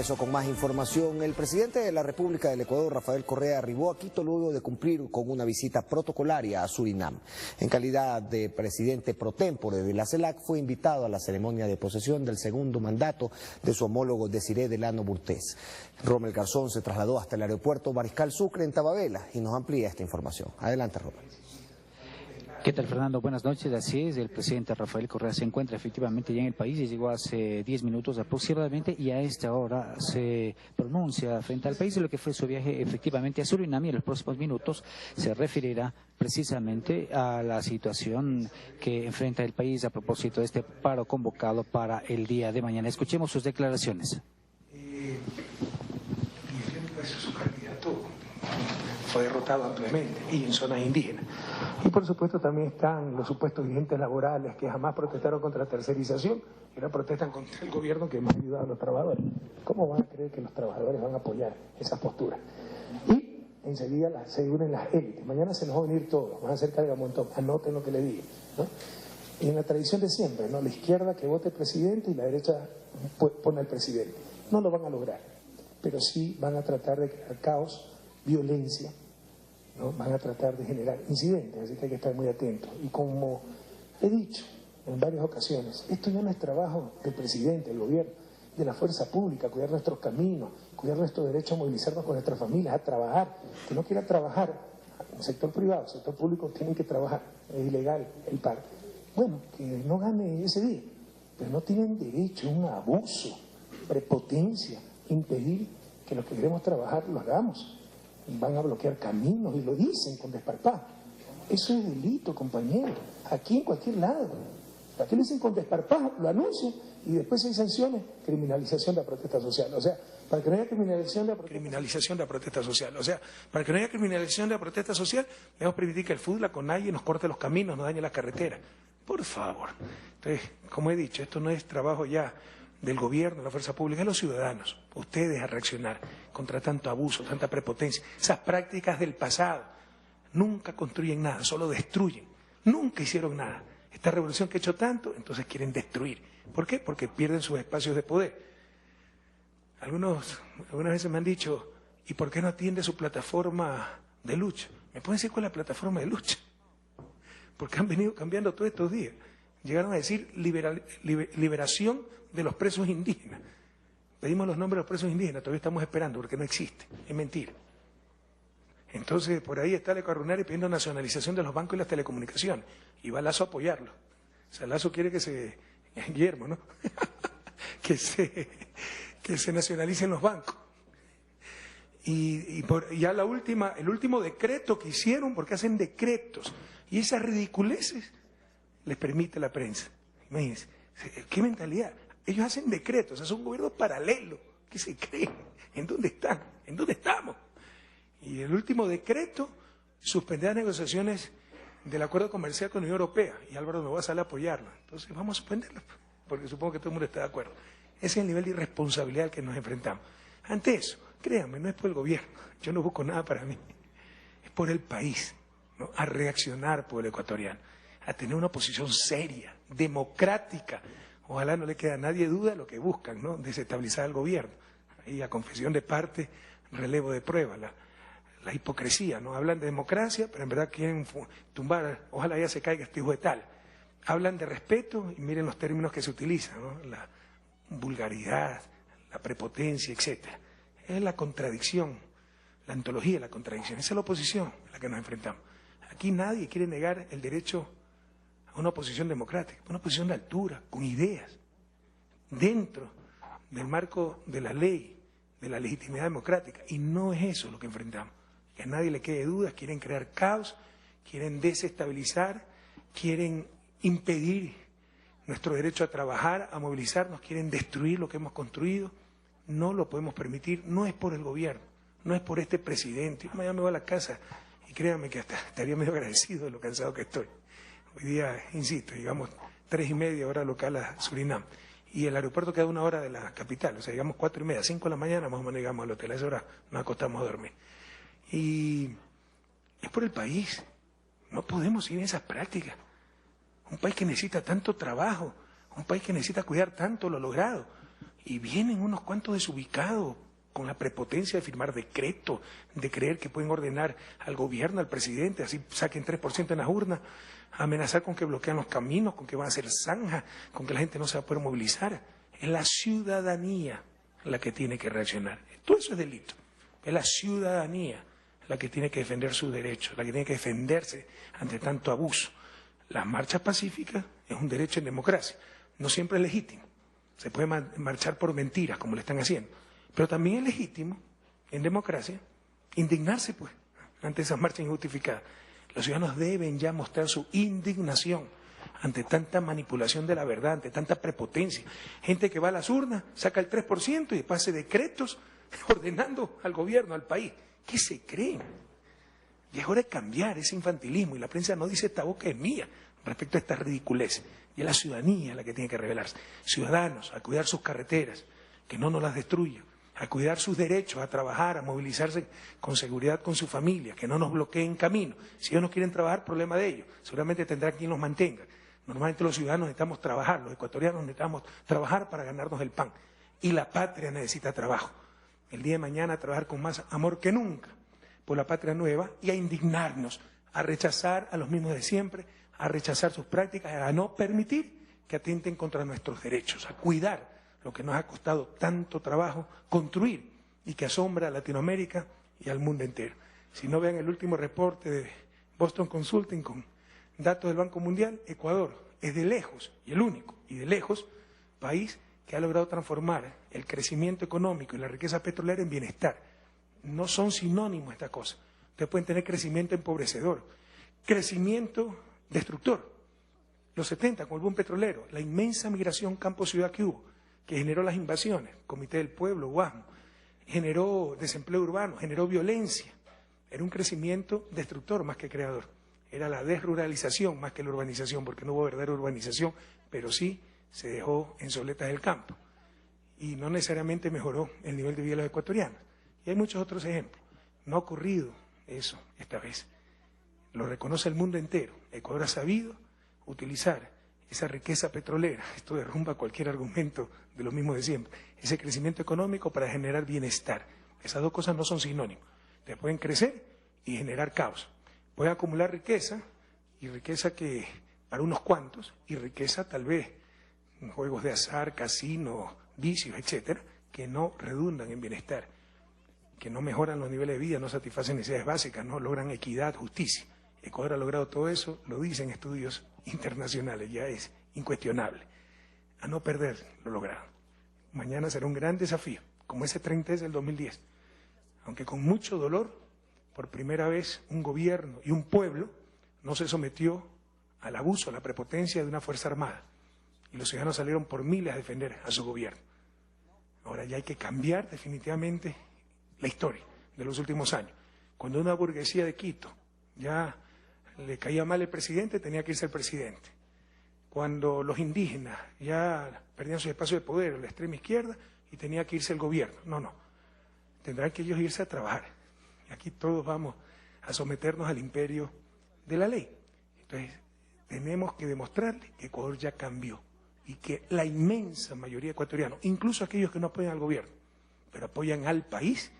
regreso con más información. El presidente de la República del Ecuador, Rafael Correa, arribó a Quito luego de cumplir con una visita protocolaria a Surinam. En calidad de presidente pro tempore de la CELAC, fue invitado a la ceremonia de posesión del segundo mandato de su homólogo Desiré Delano Burtés. Rommel Garzón se trasladó hasta el aeropuerto Mariscal Sucre en Tababela y nos amplía esta información. Adelante, Rommel. ¿Qué tal, Fernando? Buenas noches. Así es, el presidente Rafael Correa se encuentra efectivamente ya en el país y llegó hace 10 minutos aproximadamente, y a esta hora se pronuncia frente al país de lo que fue su viaje efectivamente a Surinam, y en los próximos minutos se referirá precisamente a la situación que enfrenta el país a propósito de este paro convocado para el día de mañana. Escuchemos sus declaraciones. Su candidato fue derrotado ampliamente y en zonas indígenas. Y por supuesto también están los supuestos dirigentes laborales que jamás protestaron contra la tercerización y ahora protestan contra el gobierno que más ha ayudado a los trabajadores. ¿Cómo van a creer que los trabajadores van a apoyar esa postura? Y enseguida se unen las élites. Mañana se nos van a unir todos, van a hacer carga un montón. Anoten lo que le digo, ¿no? Y en la tradición de siempre, ¿no? La izquierda que vote presidente y la derecha pone al presidente. No lo van a lograr, pero sí van a tratar de crear caos, violencia, ¿no? Van a tratar de generar incidentes, así que hay que estar muy atentos. Y como he dicho en varias ocasiones, esto ya no es trabajo del presidente, del gobierno, de la fuerza pública, cuidar nuestros caminos, cuidar nuestro derecho a movilizarnos con nuestras familias, a trabajar. Que no quiera trabajar, el sector privado, el sector público tienen que trabajar, es ilegal el paro. Bueno, que no gane ese día, pero no tienen derecho a un abuso, prepotencia, impedir que los que queremos trabajar lo hagamos. Van a bloquear caminos y lo dicen con desparpajo. Eso es delito, compañero, aquí en cualquier lado. Aquí lo dicen con desparpajo, lo anuncian y después hay sanciones, criminalización de la protesta social. O sea, para que no haya criminalización de la protesta social. O sea, para que no haya criminalización de la protesta social, debemos permitir que el fútbol, la CONAIE, nos corte los caminos, nos dañe las carreteras. Por favor. Entonces, como he dicho, esto no es trabajo ya del gobierno, de la fuerza pública, de los ciudadanos, ustedes a reaccionar contra tanto abuso, tanta prepotencia. Esas prácticas del pasado nunca construyen nada, solo destruyen, nunca hicieron nada. Esta revolución que ha hecho tanto, entonces quieren destruir. ¿Por qué? Porque pierden sus espacios de poder. Algunas veces me han dicho, ¿y por qué no atiende su plataforma de lucha? ¿Me pueden decir cuál es la plataforma de lucha? Porque han venido cambiando todos estos días. Llegaron a decir liberación de los presos indígenas. Pedimos los nombres de los presos indígenas, todavía estamos esperando porque no existe, es mentira. Entonces por ahí está Leco Arunari pidiendo nacionalización de los bancos y las telecomunicaciones, y va Lazo a apoyarlo. O sea, Lazo quiere que se, Guillermo, ¿no? que se nacionalicen los bancos. Y ya el último decreto que hicieron, porque hacen decretos, y esas ridiculeces les permite la prensa. Imagínense, ¿qué mentalidad? Ellos hacen decretos, es un gobierno paralelo. ¿Qué se creen? ¿En dónde están? ¿En dónde estamos? Y el último decreto suspendió las negociaciones del acuerdo comercial con la Unión Europea, y Álvaro Noboa sale a apoyarlo. Entonces vamos a suspenderlo, porque supongo que todo el mundo está de acuerdo. Ese es el nivel de irresponsabilidad al que nos enfrentamos. Ante eso, créanme, no es por el gobierno, yo no busco nada para mí, es por el país, ¿no? A reaccionar, pueblo ecuatoriano, a tener una posición seria, democrática. Ojalá no le quede a nadie duda de lo que buscan, ¿no? Desestabilizar al gobierno. Ahí a confesión de parte, relevo de prueba, la hipocresía, ¿no? Hablan de democracia, pero en verdad quieren tumbar, ojalá ya se caiga este hijo de tal. Hablan de respeto y miren los términos que se utilizan, ¿no? La vulgaridad, la prepotencia, etcétera. Es la contradicción, la antología de la contradicción. Esa es la oposición a la que nos enfrentamos. Aquí nadie quiere negar el derecho a una oposición democrática, una oposición de altura, con ideas, dentro del marco de la ley, de la legitimidad democrática. Y no es eso lo que enfrentamos. Que a nadie le quede dudas, quieren crear caos, quieren desestabilizar, quieren impedir nuestro derecho a trabajar, a movilizarnos, quieren destruir lo que hemos construido. No lo podemos permitir, no es por el gobierno, no es por este presidente. Yo mañana me voy a la casa y créanme que hasta estaría medio agradecido de lo cansado que estoy. Hoy día, insisto, llegamos 3:30 hora local a Surinam, y el aeropuerto queda 1 hora de la capital, o sea, llegamos 4:30, 5 de la mañana, más o menos llegamos al hotel, a esa hora nos acostamos a dormir. Y es por el país, no podemos ir en esas prácticas. Un país que necesita tanto trabajo, un país que necesita cuidar tanto lo logrado, Y vienen unos cuantos desubicados con la prepotencia de firmar decretos, de creer que pueden ordenar al gobierno, al presidente, así saquen 3% en las urnas, amenazar con que bloquean los caminos, con que van a hacer zanjas, con que la gente no se va a poder movilizar. Es la ciudadanía la que tiene que reaccionar. Todo eso es delito. Es la ciudadanía la que tiene que defender sus derechos, la que tiene que defenderse ante tanto abuso. Las marchas pacíficas es un derecho en democracia, no siempre es legítimo. Se puede marchar por mentiras, como le están haciendo. Pero también es legítimo, en democracia, indignarse, pues, ante esas marchas injustificadas. Los ciudadanos deben ya mostrar su indignación ante tanta manipulación de la verdad, ante tanta prepotencia. Gente que va a las urnas, saca el 3% y después hace decretos ordenando al gobierno, al país. ¿Qué se creen? Y es hora de cambiar ese infantilismo, y la prensa no dice esta boca es mía respecto a esta ridiculez. Y es la ciudadanía la que tiene que rebelarse. Ciudadanos, a cuidar sus carreteras, que no nos las destruyan, a cuidar sus derechos, a trabajar, a movilizarse con seguridad con su familia, que no nos bloqueen camino. Si ellos no quieren trabajar, problema de ellos. Seguramente tendrá quien los mantenga. Normalmente los ciudadanos necesitamos trabajar, los ecuatorianos necesitamos trabajar para ganarnos el pan. Y la patria necesita trabajo. El día de mañana trabajar con más amor que nunca por la patria nueva y a indignarnos, a rechazar a los mismos de siempre, a rechazar sus prácticas, a no permitir que atenten contra nuestros derechos, a cuidar lo que nos ha costado tanto trabajo construir y que asombra a Latinoamérica y al mundo entero. Si no, vean el último reporte de Boston Consulting con datos del Banco Mundial, Ecuador es de lejos, y el único, y de lejos, país que ha logrado transformar el crecimiento económico y la riqueza petrolera en bienestar. No son sinónimos estas cosas. Ustedes pueden tener crecimiento empobrecedor, crecimiento destructor. Los 70, con el boom petrolero, la inmensa migración campo-ciudad que hubo, que generó las invasiones, Comité del Pueblo, Guasmo, generó desempleo urbano, generó violencia. Era un crecimiento destructor más que creador. Era la desruralización más que la urbanización, porque no hubo verdadera urbanización, pero sí se dejó en soletas del campo. Y no necesariamente mejoró el nivel de vida de los ecuatorianos. Y hay muchos otros ejemplos. No ha ocurrido eso esta vez. Lo reconoce el mundo entero. Ecuador ha sabido utilizar esa riqueza petrolera, esto derrumba cualquier argumento de lo mismo de siempre, ese crecimiento económico para generar bienestar. Esas dos cosas no son sinónimos. Te pueden crecer y generar caos. Pueden acumular riqueza, y riqueza que para unos cuantos, y riqueza tal vez en juegos de azar, casinos, vicios, etcétera, que no redundan en bienestar, que no mejoran los niveles de vida, no satisfacen necesidades básicas, no logran equidad, justicia. Ecuador ha logrado todo eso, lo dicen estudios internacionales, ya es incuestionable. A no perder lo logrado. Mañana será un gran desafío, como ese 30 del 2010. Aunque con mucho dolor, por primera vez un gobierno y un pueblo no se sometió al abuso, a la prepotencia de una fuerza armada. Y los ciudadanos salieron por miles a defender a su gobierno. Ahora ya hay que cambiar definitivamente la historia de los últimos años. Cuando una burguesía de Quito ya le caía mal el presidente, tenía que irse el presidente. Cuando los indígenas ya perdían su espacio de poder, la extrema izquierda, y tenía que irse el gobierno. No. Tendrán que ellos irse a trabajar. Y aquí todos vamos a someternos al imperio de la ley. Entonces, tenemos que demostrarle que Ecuador ya cambió y que la inmensa mayoría de ecuatorianos, incluso aquellos que no apoyan al gobierno, pero apoyan al país,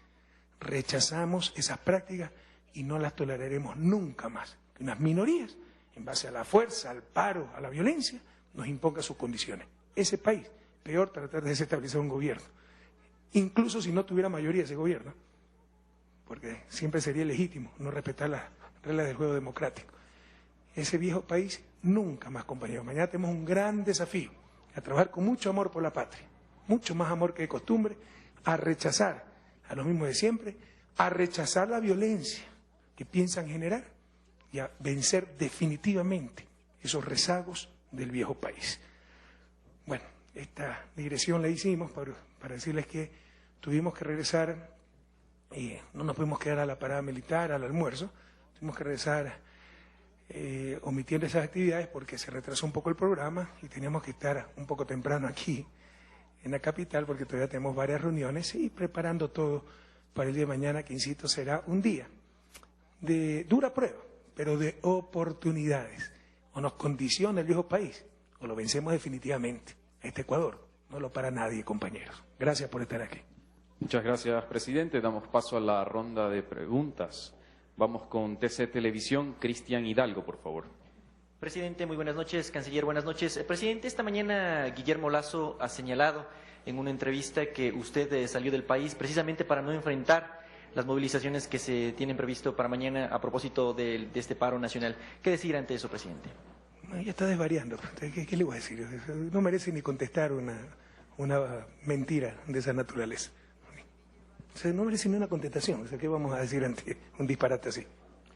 rechazamos esas prácticas y no las toleraremos nunca más. Que unas minorías, en base a la fuerza, al paro, a la violencia, nos impongan sus condiciones. Ese país, peor tratar de desestabilizar un gobierno, incluso si no tuviera mayoría ese gobierno, porque siempre sería legítimo no respetar las reglas del juego democrático. Ese viejo país nunca más, compañeros. Mañana tenemos un gran desafío, a trabajar con mucho amor por la patria, mucho más amor que de costumbre, a rechazar a los mismos de siempre, a rechazar la violencia que piensan generar y a vencer definitivamente esos rezagos del viejo país. Bueno, esta digresión la hicimos para decirles que tuvimos que regresar, no nos pudimos quedar a la parada militar, al almuerzo, tuvimos que regresar omitiendo esas actividades porque se retrasó un poco el programa y teníamos que estar un poco temprano aquí en la capital porque todavía tenemos varias reuniones y preparando todo para el día de mañana, que insisto, será un día de dura prueba, pero de oportunidades. O nos condiciona el viejo país o lo vencemos definitivamente. Este Ecuador no lo para nadie, compañeros. Gracias por estar aquí. Muchas gracias, presidente. Damos paso a la ronda de preguntas. Vamos con TC Televisión. Cristian Hidalgo, por favor. Presidente, muy buenas noches. Canciller, buenas noches. Presidente, esta mañana Guillermo Lasso ha señalado en una entrevista que usted salió del país precisamente para no enfrentar las movilizaciones que se tienen previsto para mañana a propósito de este paro nacional. ¿Qué decir ante eso, presidente? Ya está desvariando. ¿Qué le voy a decir? No merece ni contestar una mentira de esa naturaleza. O sea, no merece ni una contestación. O sea, ¿qué vamos a decir ante un disparate así?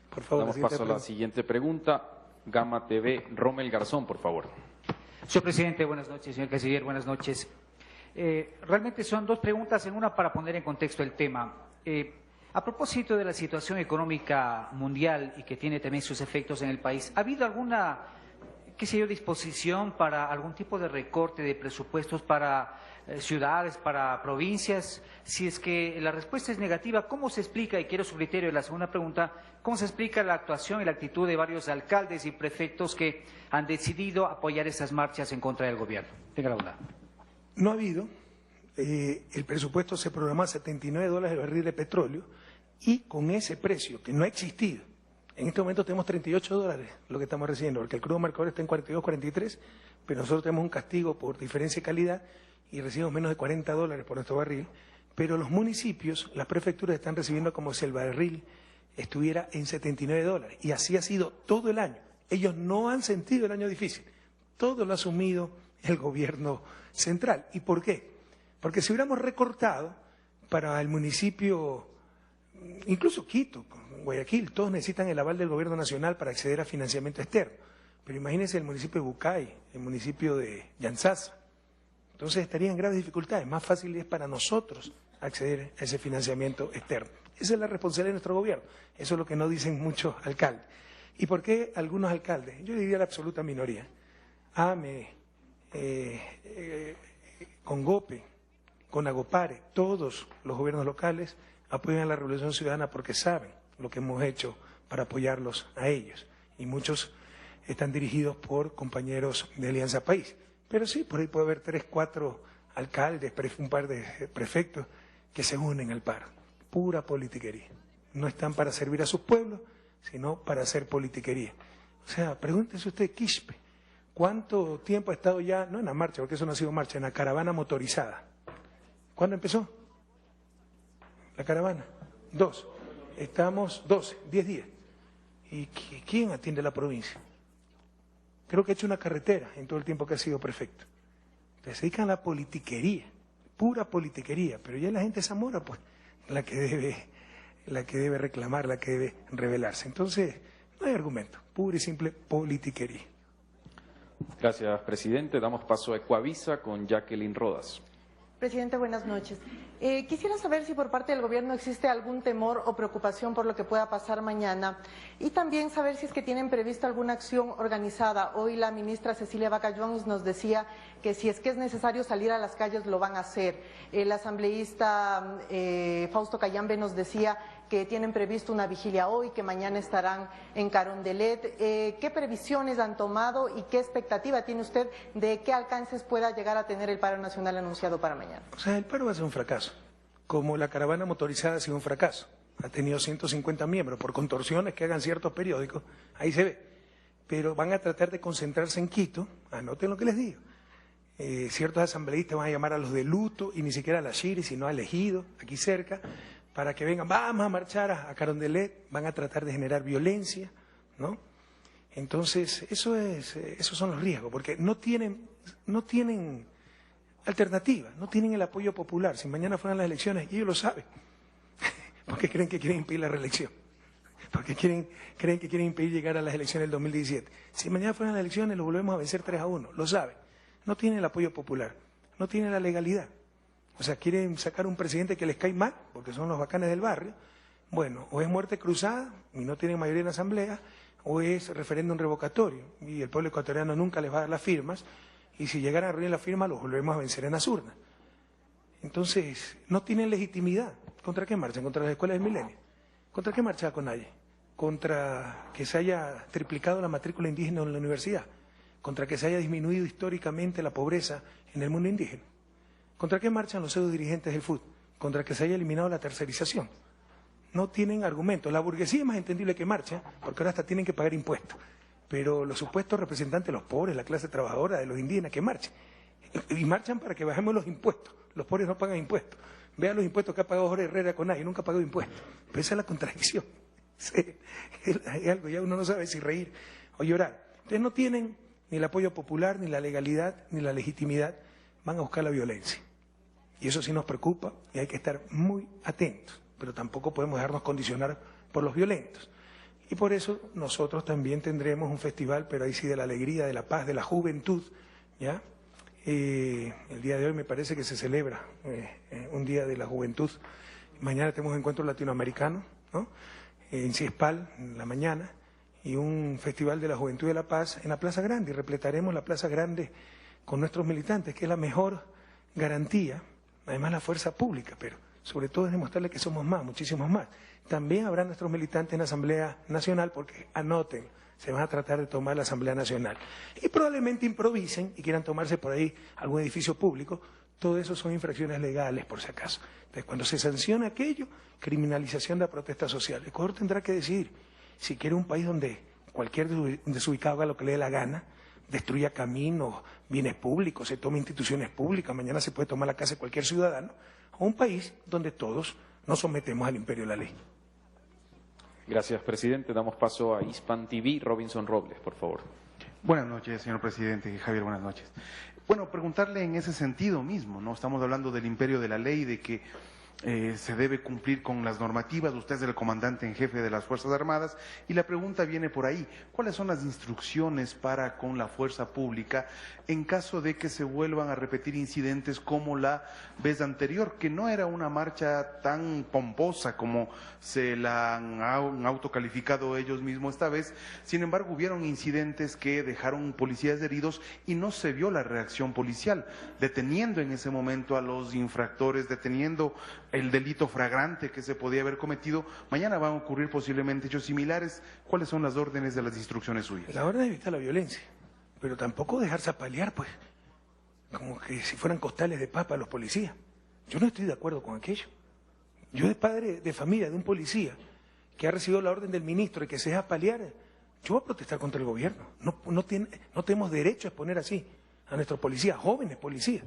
Por favor. Damos paso a la siguiente pregunta. Gama TV, Rommel Garzón, por favor. Señor presidente, buenas noches. Señor canciller, buenas noches. Realmente son dos preguntas en una para poner en contexto el tema. A propósito de la situación económica mundial y que tiene también sus efectos en el país, ¿ha habido alguna, disposición para algún tipo de recorte de presupuestos para ciudades, para provincias? Si es que la respuesta es negativa, ¿cómo se explica, y quiero su criterio de la segunda pregunta, cómo se explica la actuación y la actitud de varios alcaldes y prefectos que han decidido apoyar esas marchas en contra del gobierno? Tenga la bondad. No ha habido. El presupuesto se programó a $79 el barril de petróleo y con ese precio, que no ha existido, en este momento tenemos $38 lo que estamos recibiendo, porque el crudo marcador está en 42, 43, pero nosotros tenemos un castigo por diferencia de calidad y recibimos menos de $40 por nuestro barril, pero los municipios, las prefecturas están recibiendo como si el barril estuviera en $79 y así ha sido todo el año. Ellos no han sentido el año difícil, todo lo ha asumido el gobierno central. ¿Y por qué? Porque si hubiéramos recortado para el municipio, incluso Quito, Guayaquil, todos necesitan el aval del gobierno nacional para acceder a financiamiento externo. Pero imagínense el municipio de Bucay, el municipio de Yanzasa. Entonces estarían en graves dificultades. Más fácil es para nosotros acceder a ese financiamiento externo. Esa es la responsabilidad de nuestro gobierno. Eso es lo que no dicen muchos alcaldes. ¿Y por qué algunos alcaldes? Yo diría la absoluta minoría. AME, con GOPE, con Agopare, todos los gobiernos locales apoyan a la Revolución Ciudadana porque saben lo que hemos hecho para apoyarlos a ellos. Y muchos están dirigidos por compañeros de Alianza País. Pero sí, por ahí puede haber 3, 4 alcaldes, un par de prefectos que se unen al paro. Pura politiquería. No están para servir a sus pueblos, sino para hacer politiquería. O sea, pregúntese usted, Quispe, ¿cuánto tiempo ha estado ya, no en la marcha, porque eso no ha sido marcha, en la caravana motorizada? ¿Cuándo empezó? La caravana. 2. Estamos 12, 10 días. ¿Y quién atiende la provincia? Creo que ha hecho una carretera en todo el tiempo que ha sido prefecto. Entonces se dedican a la politiquería, pura politiquería, pero ya la gente de Zamora, pues, la que debe reclamar, la que debe rebelarse. Entonces, no hay argumento, pura y simple politiquería. Gracias, presidente. Damos paso a Ecuavisa con Jacqueline Rodas. Presidente, buenas noches. Quisiera saber si por parte del gobierno existe algún temor o preocupación por lo que pueda pasar mañana y también saber si es que tienen previsto alguna acción organizada. Hoy la ministra Cecilia Vaca Jones nos decía que si es que es necesario salir a las calles lo van a hacer. El asambleísta Fausto Cayambe nos decía que tienen previsto una vigilia hoy, que mañana estarán en Carondelet. ¿Qué previsiones han tomado y qué expectativa tiene usted de qué alcances pueda llegar a tener el paro nacional anunciado para mañana? O sea, el paro va a ser un fracaso, como la caravana motorizada ha sido un fracaso. Ha tenido 150 miembros por contorsiones que hagan ciertos periódicos, ahí se ve. Pero van a tratar de concentrarse en Quito, anoten lo que les digo. Ciertos asambleístas van a llamar a los de luto y ni siquiera a la Shiri, sino a Ejido, aquí cerca, para que vengan, vamos a marchar a Carondelet, van a tratar de generar violencia, ¿no? Entonces, esos son los riesgos, porque no tienen alternativa, no tienen el apoyo popular. Si mañana fueran las elecciones, y ellos lo saben, porque creen que quieren impedir la reelección, porque creen que quieren impedir llegar a las elecciones del 2017. Si mañana fueran las elecciones, lo volvemos a vencer 3-1, lo saben. No tienen el apoyo popular, no tienen la legalidad. O sea, quieren sacar un presidente que les cae mal, porque son los bacanes del barrio. Bueno, o es muerte cruzada, y no tienen mayoría en la asamblea, o es referéndum revocatorio, y el pueblo ecuatoriano nunca les va a dar las firmas, y si llegaran a reunir las firmas, los volvemos a vencer en las urnas. Entonces, no tienen legitimidad. ¿Contra qué marchan? ¿Contra las escuelas del milenio? ¿Contra qué marcha con nadie? ¿Contra que se haya triplicado la matrícula indígena en la universidad? ¿Contra que se haya disminuido históricamente la pobreza en el mundo indígena? ¿Contra qué marchan los pseudo dirigentes del fútbol? Contra que se haya eliminado la tercerización. No tienen argumentos. La burguesía es más entendible que marcha, porque ahora hasta tienen que pagar impuestos. Pero los supuestos representantes de los pobres, la clase trabajadora, de los indígenas, que marchen. Y marchan para que bajemos los impuestos. Los pobres no pagan impuestos. Vean los impuestos que ha pagado Jorge Herrera con nadie, nunca ha pagado impuestos. Pero esa es la contradicción. Es algo, ya uno no sabe si reír o llorar. Entonces no tienen ni el apoyo popular, ni la legalidad, ni la legitimidad. Van a buscar la violencia. Y eso sí nos preocupa y hay que estar muy atentos. Pero tampoco podemos dejarnos condicionar por los violentos. Y por eso nosotros también tendremos un festival, pero ahí sí de la alegría, de la paz, de la juventud, ¿ya? El día de hoy me parece que se celebra un día de la juventud. Mañana tenemos un encuentro latinoamericano, ¿no? En Ciespal, en la mañana, y un festival de la juventud y de la paz en la Plaza Grande. Y repletaremos la Plaza Grande con nuestros militantes, que es la mejor garantía, además la fuerza pública, pero sobre todo es demostrarle que somos más, muchísimos más. También habrá nuestros militantes en la Asamblea Nacional, porque anoten, se van a tratar de tomar la Asamblea Nacional. Y probablemente improvisen y quieran tomarse por ahí algún edificio público. Todo eso son infracciones legales, por si acaso. Entonces, cuando se sanciona aquello, criminalización de la protesta social. El Ecuador tendrá que decidir si quiere un país donde cualquier desubicado haga lo que le dé la gana, destruya caminos, bienes públicos, se tome instituciones públicas, mañana se puede tomar la casa de cualquier ciudadano, o un país donde todos nos sometemos al imperio de la ley. Gracias, presidente. Damos paso a Hispan TV. Robinson Robles, por favor. Buenas noches, señor presidente. Javier, buenas noches. Bueno, preguntarle en ese sentido mismo, ¿no? Estamos hablando del imperio de la ley, de que se debe cumplir con las normativas. Usted es el comandante en jefe de las Fuerzas Armadas y la pregunta viene por ahí. ¿Cuáles son las instrucciones para con la fuerza pública en caso de que se vuelvan a repetir incidentes como la vez anterior, que no era una marcha tan pomposa como se la han autocalificado ellos mismos esta vez? Sin embargo, hubieron incidentes que dejaron policías heridos y no se vio la reacción policial, deteniendo en ese momento a los infractores, deteniendo el delito flagrante que se podía haber cometido. Mañana van a ocurrir posiblemente hechos similares. ¿Cuáles son las órdenes de las instrucciones suyas? La orden es evitar la violencia, pero tampoco dejarse apalear, pues, como que si fueran costales de papa los policías. Yo no estoy de acuerdo con aquello. Yo, de padre de familia de un policía que ha recibido la orden del ministro y que se deja apalear, yo voy a protestar contra el gobierno. No tenemos derecho a exponer así a nuestros policías, jóvenes policías.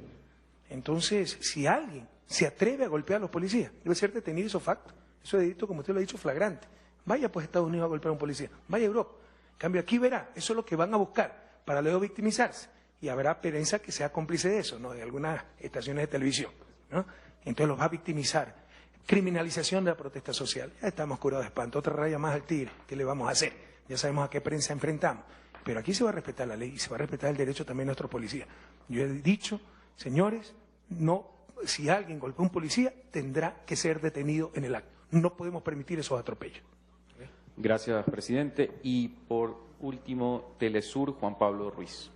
Entonces, si alguien se atreve a golpear a los policías, debe ser detenido, eso facto. Eso es delito, como usted lo ha dicho, flagrante. Vaya pues a Estados Unidos a golpear a un policía, vaya a Europa. En cambio, aquí verá, eso es lo que van a buscar para luego victimizarse. Y habrá prensa que sea cómplice de eso, ¿no? De algunas estaciones de televisión, ¿no? Entonces los va a victimizar. Criminalización de la protesta social. Ya estamos curados de espanto, otra raya más al tigre. ¿Qué le vamos a hacer? Ya sabemos a qué prensa enfrentamos. Pero aquí se va a respetar la ley y se va a respetar el derecho también de nuestros policías. Yo he dicho, señores, no, si alguien golpea a un policía, tendrá que ser detenido en el acto. No podemos permitir esos atropellos. Gracias, presidente. Y por último, Telesur, Juan Pablo Ruiz.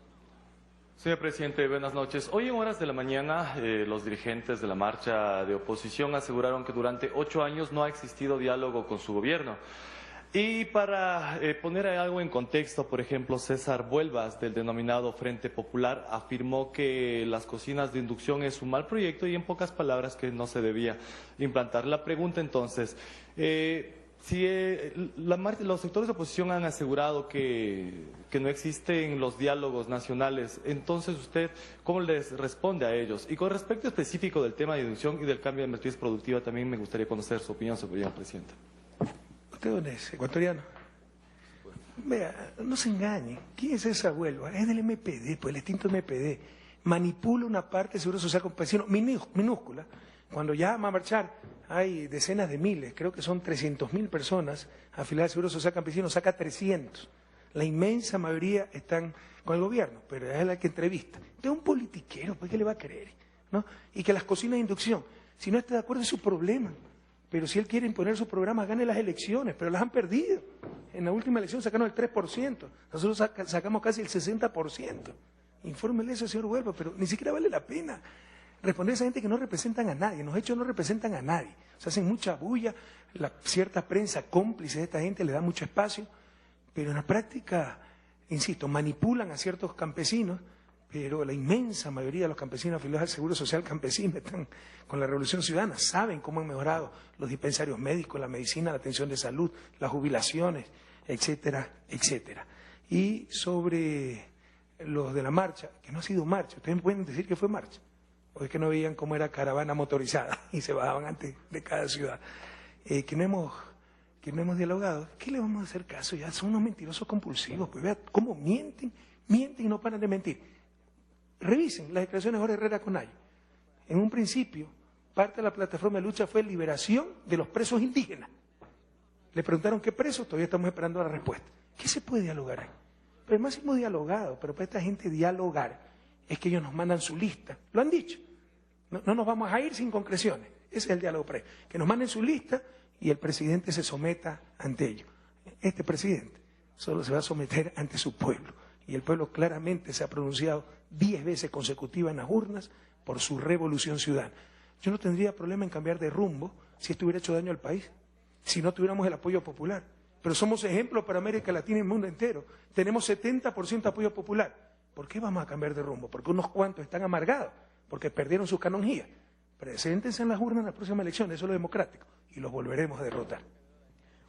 Señor presidente, buenas noches. Hoy en horas de la mañana, los dirigentes de la marcha de oposición aseguraron que durante 8 años no ha existido diálogo con su gobierno. Y para poner algo en contexto, por ejemplo, César Vuelvas, del denominado Frente Popular, afirmó que las cocinas de inducción es un mal proyecto y en pocas palabras que no se debía implantar. La pregunta entonces, si los sectores de oposición han asegurado que no existen los diálogos nacionales, entonces usted, ¿cómo les responde a ellos? Y con respecto específico del tema de inducción y del cambio de matriz productiva, también me gustaría conocer su opinión sobre ello, presidente. ¿Usted dónde es? ¿Ecuatoriano? Vea, no se engañe. ¿Quién es esa Huelva? Es del MPD, pues el extinto MPD. Manipula una parte del Seguro Social Campesino minúscula. Cuando llama a marchar, hay decenas de miles, creo que son 300.000 personas afiliadas al Seguro Social Campesino, saca 300. La inmensa mayoría están con el gobierno, pero es la que entrevista. Es un politiquero, pues ¿qué le va a creer? ¿No? Y que las cocinas de inducción, si no está de acuerdo es su problema. Pero si él quiere imponer su programa, gane las elecciones, pero las han perdido. En la última elección sacaron el 3%, nosotros sacamos casi el 60%. Infórmele eso, señor Huelva, pero ni siquiera vale la pena responder a esa gente que no representan a nadie, los hechos no representan a nadie. Se hacen mucha bulla, la cierta prensa cómplice de esta gente le da mucho espacio, pero en la práctica, insisto, manipulan a ciertos campesinos pero la inmensa mayoría de los campesinos afiliados al Seguro Social Campesino están con la Revolución Ciudadana, saben cómo han mejorado los dispensarios médicos, la medicina, la atención de salud, las jubilaciones, etcétera, etcétera. Y sobre los de la marcha, que no ha sido marcha, ustedes pueden decir que fue marcha, o es que no veían cómo era caravana motorizada y se bajaban antes de cada ciudad, que no hemos dialogado. ¿Qué le vamos a hacer caso? Ya son unos mentirosos compulsivos, pues vean cómo mienten y no paran de mentir. Revisen las declaraciones de Jorge Herrera Conayo. En un principio, parte de la plataforma de lucha fue liberación de los presos indígenas. Le preguntaron qué presos, todavía estamos esperando la respuesta. ¿Qué se puede dialogar ahí? Pero además hemos dialogado, pero para esta gente dialogar es que ellos nos mandan su lista. Lo han dicho. No nos vamos a ir sin concreciones. Ese es el diálogo previo. Que nos manden su lista y el presidente se someta ante ellos. Este presidente solo se va a someter ante su pueblo. Y el pueblo claramente se ha pronunciado 10 veces consecutivas en las urnas por su revolución ciudadana. Yo no tendría problema en cambiar de rumbo si esto hubiera hecho daño al país, si no tuviéramos el apoyo popular. Pero somos ejemplo para América Latina y el mundo entero. Tenemos 70% de apoyo popular. ¿Por qué vamos a cambiar de rumbo? Porque unos cuantos están amargados, porque perdieron sus canonjías. Preséntense en las urnas en las próximas elecciones, eso es lo democrático, y los volveremos a derrotar.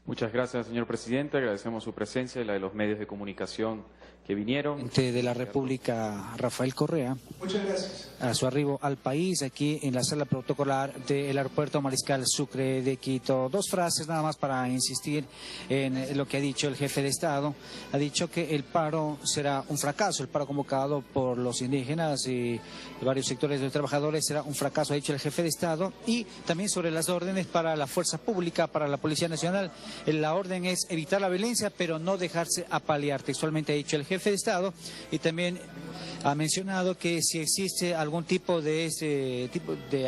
Muchas gracias, señor presidente. Agradecemos su presencia y la de los medios de comunicación que vinieron. Presidente de la República, Rafael Correa, Muchas gracias. a su arribo al país, aquí en la sala protocolar del Aeropuerto Mariscal Sucre de Quito. Dos frases nada más para insistir en lo que ha dicho el jefe de Estado. Ha dicho que el paro será un fracaso, el paro convocado por los indígenas y varios sectores de los trabajadores será un fracaso, ha dicho el jefe de Estado. Y también sobre las órdenes para la fuerza pública, para la Policía Nacional. La orden es evitar la violencia, pero no dejarse apalear. Textualmente ha dicho el jefe de Estado, y también ha mencionado que si existe algún tipo de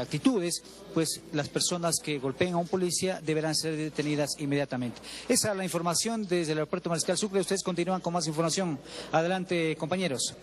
actitudes, pues las personas que golpeen a un policía deberán ser detenidas inmediatamente. Esa es la información desde el Aeropuerto Mariscal Sucre. Ustedes continúan con más información. Adelante, compañeros.